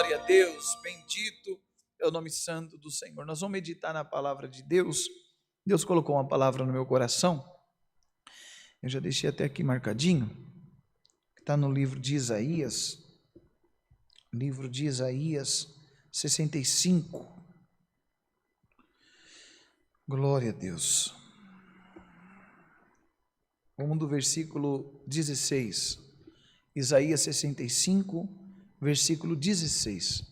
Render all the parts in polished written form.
Glória a Deus, bendito é o nome santo do Senhor. Nós vamos meditar na palavra de Deus. Deus colocou uma palavra no meu coração, eu já deixei até aqui marcadinho, está no livro de Isaías, 65. Glória a Deus. Vamos do versículo 16, Isaías 65, versículo 16.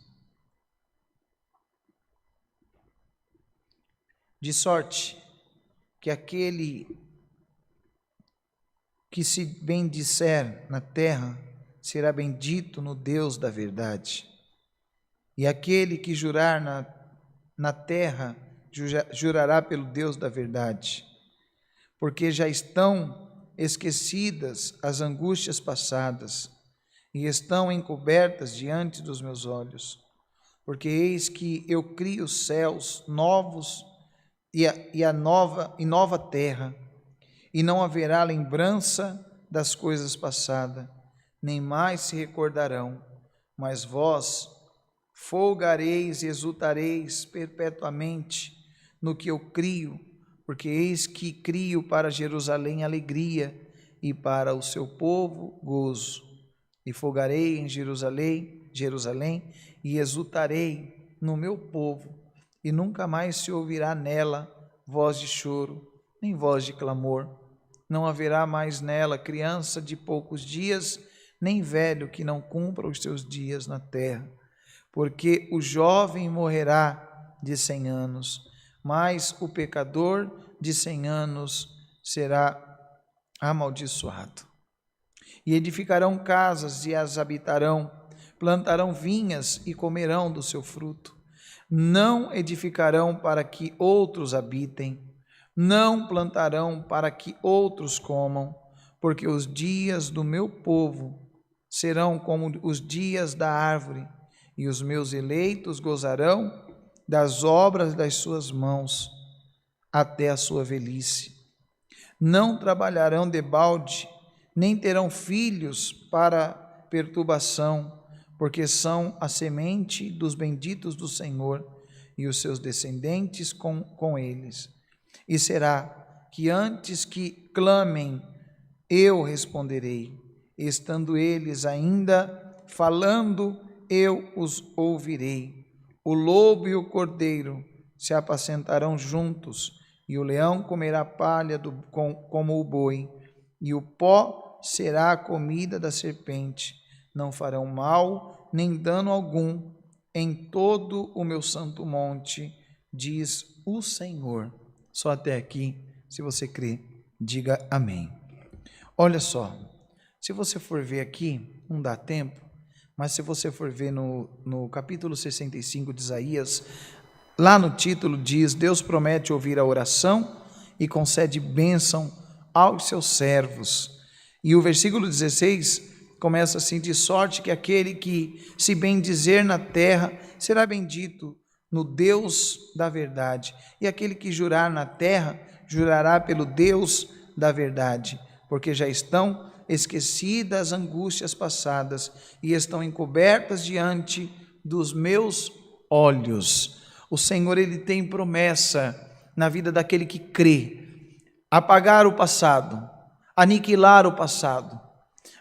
De sorte que aquele que se bendisser na terra será bendito no Deus da verdade. E aquele que jurar na terra jurará pelo Deus da verdade. Porque já estão esquecidas as angústias passadas e estão encobertas diante dos meus olhos. Porque eis que eu crio os céus novos e nova terra, e não haverá lembrança das coisas passadas, nem mais se recordarão, mas vós folgareis e exultareis perpetuamente no que eu crio, porque eis que crio para Jerusalém alegria e para o seu povo gozo. E folgarei em Jerusalém, e exultarei no meu povo, e nunca mais se ouvirá nela voz de choro, nem voz de clamor. Não haverá mais nela criança de poucos dias, nem velho que não cumpra os seus dias na terra. Porque o jovem morrerá de 100 anos, mas o pecador de 100 anos será amaldiçoado. E edificarão casas e as habitarão, plantarão vinhas e comerão do seu fruto. Não edificarão para que outros habitem, não plantarão para que outros comam, porque os dias do meu povo serão como os dias da árvore, e os meus eleitos gozarão das obras das suas mãos até a sua velhice. Não trabalharão debalde, nem terão filhos para perturbação, porque são a semente dos benditos do Senhor, e os seus descendentes com eles. E será que antes que clamem, eu responderei, estando eles ainda falando, eu os ouvirei. O lobo e o cordeiro se apacentarão juntos, e o leão comerá palha como o boi, e o pó será a comida da serpente. Não farão mal, nem dano algum, em todo o meu santo monte, diz o Senhor. Só até aqui, se você crê, diga amém. Olha só, se você for ver aqui, não dá tempo, mas se você for ver no capítulo 65 de Isaías, lá no título diz: Deus promete ouvir a oração e concede bênção aos seus servos. E o versículo 16 começa assim: de sorte que aquele que se bendizer na terra será bendito no Deus da verdade. E aquele que jurar na terra jurará pelo Deus da verdade, porque já estão esquecidas as angústias passadas e estão encobertas diante dos meus olhos. O Senhor, Ele tem promessa na vida daquele que crê, apagar o passado, aniquilar o passado.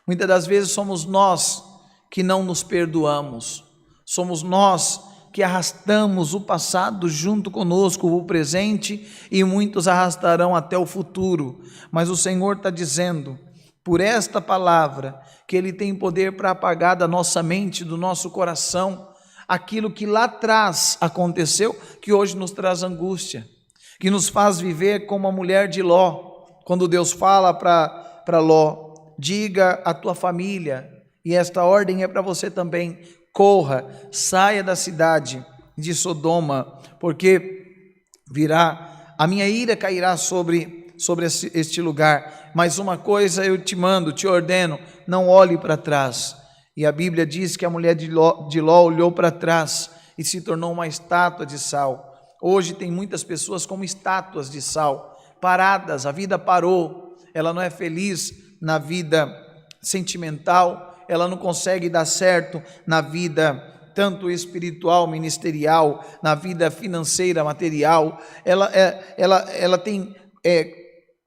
Muitas das vezes somos nós que não nos perdoamos, somos nós que arrastamos o passado junto conosco, o presente, e muitos arrastarão até o futuro. Mas o Senhor está dizendo, por esta palavra, que Ele tem poder para apagar da nossa mente, do nosso coração, aquilo que lá atrás aconteceu, que hoje nos traz angústia, que nos faz viver como a mulher de Ló, quando Deus fala para Ló: diga à tua família, e esta ordem é para você também: corra, saia da cidade de Sodoma, porque virá, a minha ira cairá sobre este lugar. Mas uma coisa eu te mando, te ordeno: não olhe para trás. E a Bíblia diz que a mulher de Ló olhou para trás e se tornou uma estátua de sal. Hoje tem muitas pessoas como estátuas de sal, paradas, a vida parou, ela não é feliz na vida sentimental, ela não consegue dar certo na vida tanto espiritual, ministerial, na vida financeira, material. Ela tem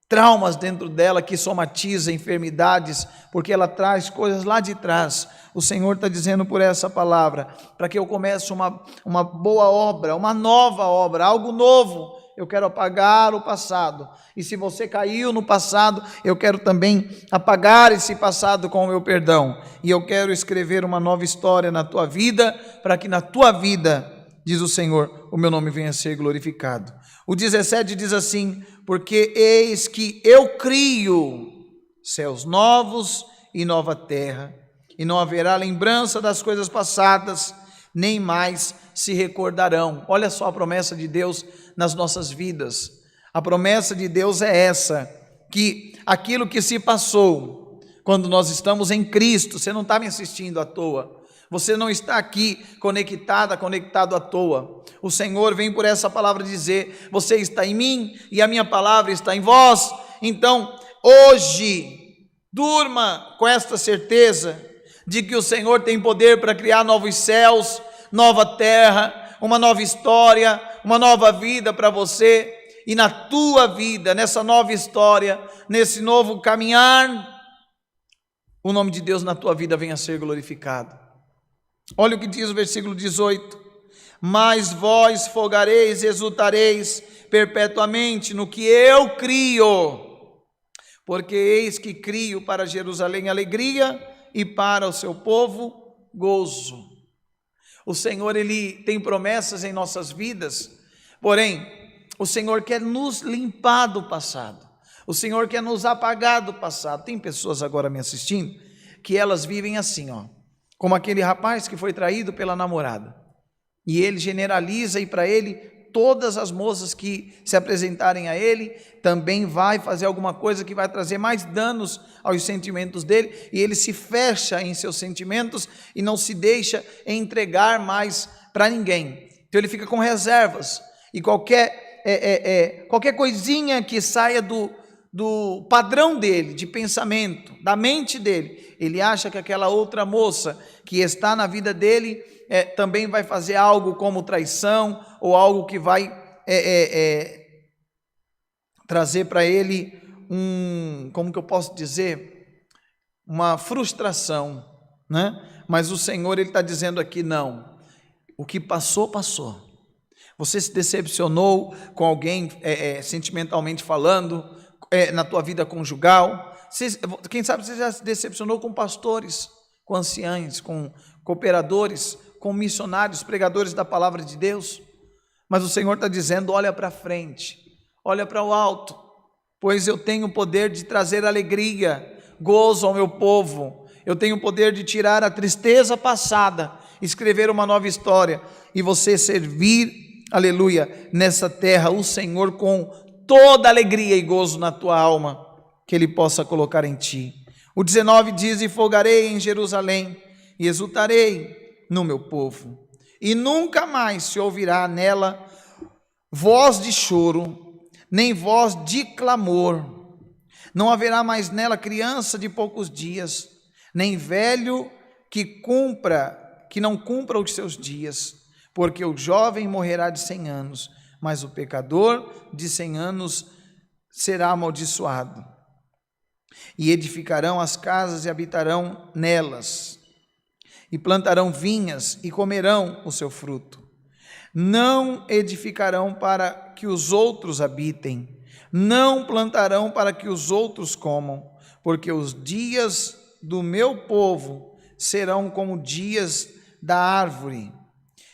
traumas dentro dela que somatiza enfermidades, porque ela traz coisas lá de trás. O Senhor está dizendo por essa palavra, para que eu comece uma boa obra, uma nova obra, algo novo. Eu quero apagar o passado, e se você caiu no passado, eu quero também apagar esse passado com o meu perdão, e eu quero escrever uma nova história na tua vida, para que na tua vida, diz o Senhor, o meu nome venha a ser glorificado. O 17 diz assim: porque eis que eu crio céus novos e nova terra, e não haverá lembrança das coisas passadas, nem mais se recordarão. Olha só a promessa de Deus nas nossas vidas. A promessa de Deus é essa, que aquilo que se passou, quando nós estamos em Cristo, você não está me assistindo à toa, você não está aqui conectado à toa. O Senhor vem por essa palavra dizer: você está em mim e a minha palavra está em vós. Então, hoje, durma com esta certeza de que o Senhor tem poder para criar novos céus, nova terra, uma nova história, uma nova vida para você. E na tua vida, nessa nova história, nesse novo caminhar, o nome de Deus na tua vida venha a ser glorificado. Olha o que diz o versículo 18: mas vós folgareis e exultareis perpetuamente no que eu crio, porque eis que crio para Jerusalém alegria e para o seu povo gozo. O Senhor, Ele tem promessas em nossas vidas, porém, o Senhor quer nos limpar do passado, o Senhor quer nos apagar do passado. Tem pessoas agora me assistindo, que elas vivem assim, como aquele rapaz que foi traído pela namorada, e ele generaliza, e para ele, todas as moças que se apresentarem a ele, também vai fazer alguma coisa que vai trazer mais danos aos sentimentos dele, e ele se fecha em seus sentimentos, e não se deixa entregar mais para ninguém. Então ele fica com reservas, e qualquer coisinha que saia do padrão dele, de pensamento, da mente dele, ele acha que aquela outra moça que está na vida dele também vai fazer algo como traição, ou algo que vai trazer para ele como que eu posso dizer, uma frustração, né? Mas o Senhor, Ele está dizendo aqui: não, o que passou, passou. Você se decepcionou com alguém, sentimentalmente falando, na tua vida conjugal. Quem sabe você já se decepcionou com pastores, com anciães, com cooperadores, com missionários, pregadores da palavra de Deus. Mas o Senhor está dizendo: olha para frente, olha para o alto, pois eu tenho o poder de trazer alegria, gozo ao meu povo. Eu tenho o poder de tirar a tristeza passada, escrever uma nova história, e você servir, aleluia, nessa terra, o Senhor com toda alegria e gozo na tua alma, que Ele possa colocar em ti. O 19 diz: e folgarei em Jerusalém, e exultarei no meu povo, e nunca mais se ouvirá nela voz de choro, nem voz de clamor. Não haverá mais nela criança de poucos dias, nem velho que não cumpra os seus dias, porque o jovem morrerá de 100 anos, mas o pecador de 100 anos será amaldiçoado. E edificarão as casas e habitarão nelas, e plantarão vinhas e comerão o seu fruto. Não edificarão para que os outros habitem, não plantarão para que os outros comam, porque os dias do meu povo serão como dias da árvore,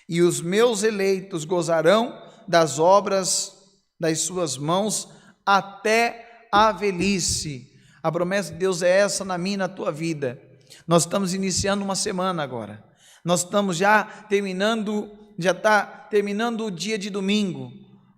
e os meus eleitos gozarão das obras das suas mãos até a velhice. A promessa de Deus é essa na minha e na tua vida. Nós estamos iniciando uma semana agora, nós estamos já está terminando o dia de domingo,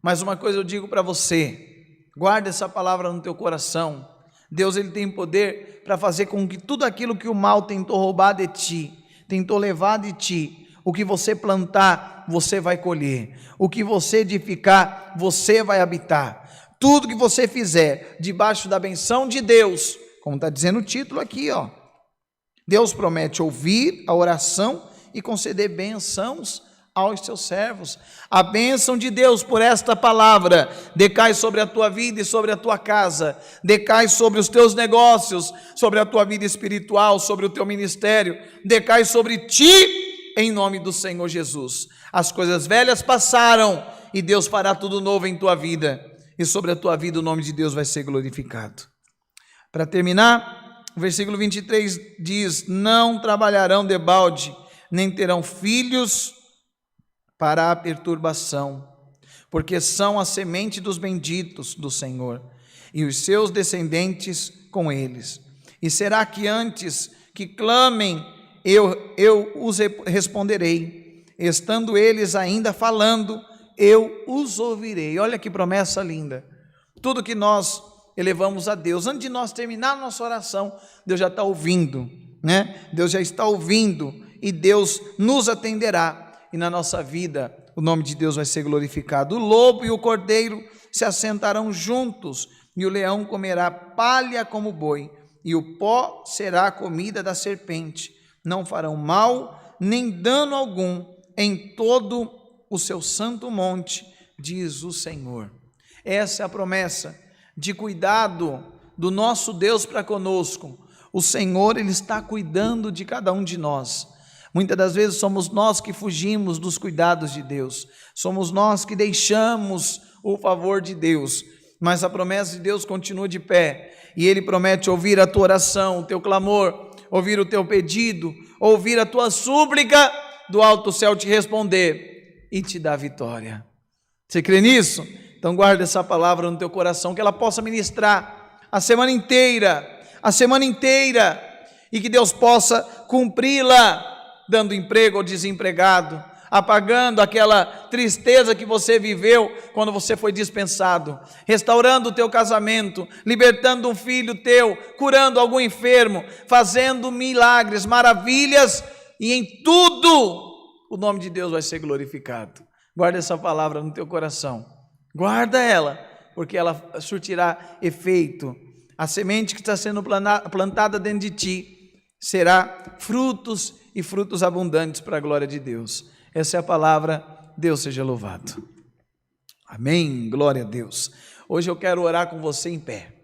mas uma coisa eu digo para você: guarda essa palavra no teu coração. Deus, Ele tem poder para fazer com que tudo aquilo que o mal tentou roubar de ti, tentou levar de ti, o que você plantar, você vai colher, o que você edificar, você vai habitar. Tudo que você fizer debaixo da benção de Deus, como está dizendo o título aqui, Deus promete ouvir a oração e conceder bênçãos aos teus servos. A bênção de Deus por esta palavra decai sobre a tua vida e sobre a tua casa, decai sobre os teus negócios, sobre a tua vida espiritual, sobre o teu ministério, decai sobre ti, em nome do Senhor Jesus. As coisas velhas passaram e Deus fará tudo novo em tua vida, e sobre a tua vida o nome de Deus vai ser glorificado. Para terminar, o versículo 23 diz: não trabalharão debalde, nem terão filhos para a perturbação, porque são a semente dos benditos do Senhor, e os seus descendentes com eles. E será que antes que clamem, eu os responderei, estando eles ainda falando, eu os ouvirei. Olha que promessa linda. Tudo que nós elevamos a Deus, antes de nós terminar a nossa oração, Deus já está ouvindo, né? Deus já está ouvindo, e Deus nos atenderá. E na nossa vida, o nome de Deus vai ser glorificado. O lobo e o cordeiro se assentarão juntos, e o leão comerá palha como boi, e o pó será a comida da serpente. Não farão mal, nem dano algum, em todo o seu santo monte, diz o Senhor. Essa é a promessa de cuidado do nosso Deus para conosco. O Senhor, Ele está cuidando de cada um de nós. Muitas das vezes somos nós que fugimos dos cuidados de Deus, somos nós que deixamos o favor de Deus, mas a promessa de Deus continua de pé, e Ele promete ouvir a tua oração, o teu clamor, ouvir o teu pedido, ouvir a tua súplica, do alto céu te responder e te dar vitória. Você crê nisso? Então guarda essa palavra no teu coração, que ela possa ministrar a semana inteira, e que Deus possa cumpri-la, dando emprego ao desempregado, apagando aquela tristeza que você viveu quando você foi dispensado, restaurando o teu casamento, libertando um filho teu, curando algum enfermo, fazendo milagres, maravilhas, e em tudo o nome de Deus vai ser glorificado. Guarda essa palavra no teu coração, guarda ela, porque ela surtirá efeito. A semente que está sendo plantada dentro de ti será frutos e frutos abundantes para a glória de Deus. Essa é a palavra. Deus seja louvado. Amém, glória a Deus. Hoje eu quero orar com você em pé.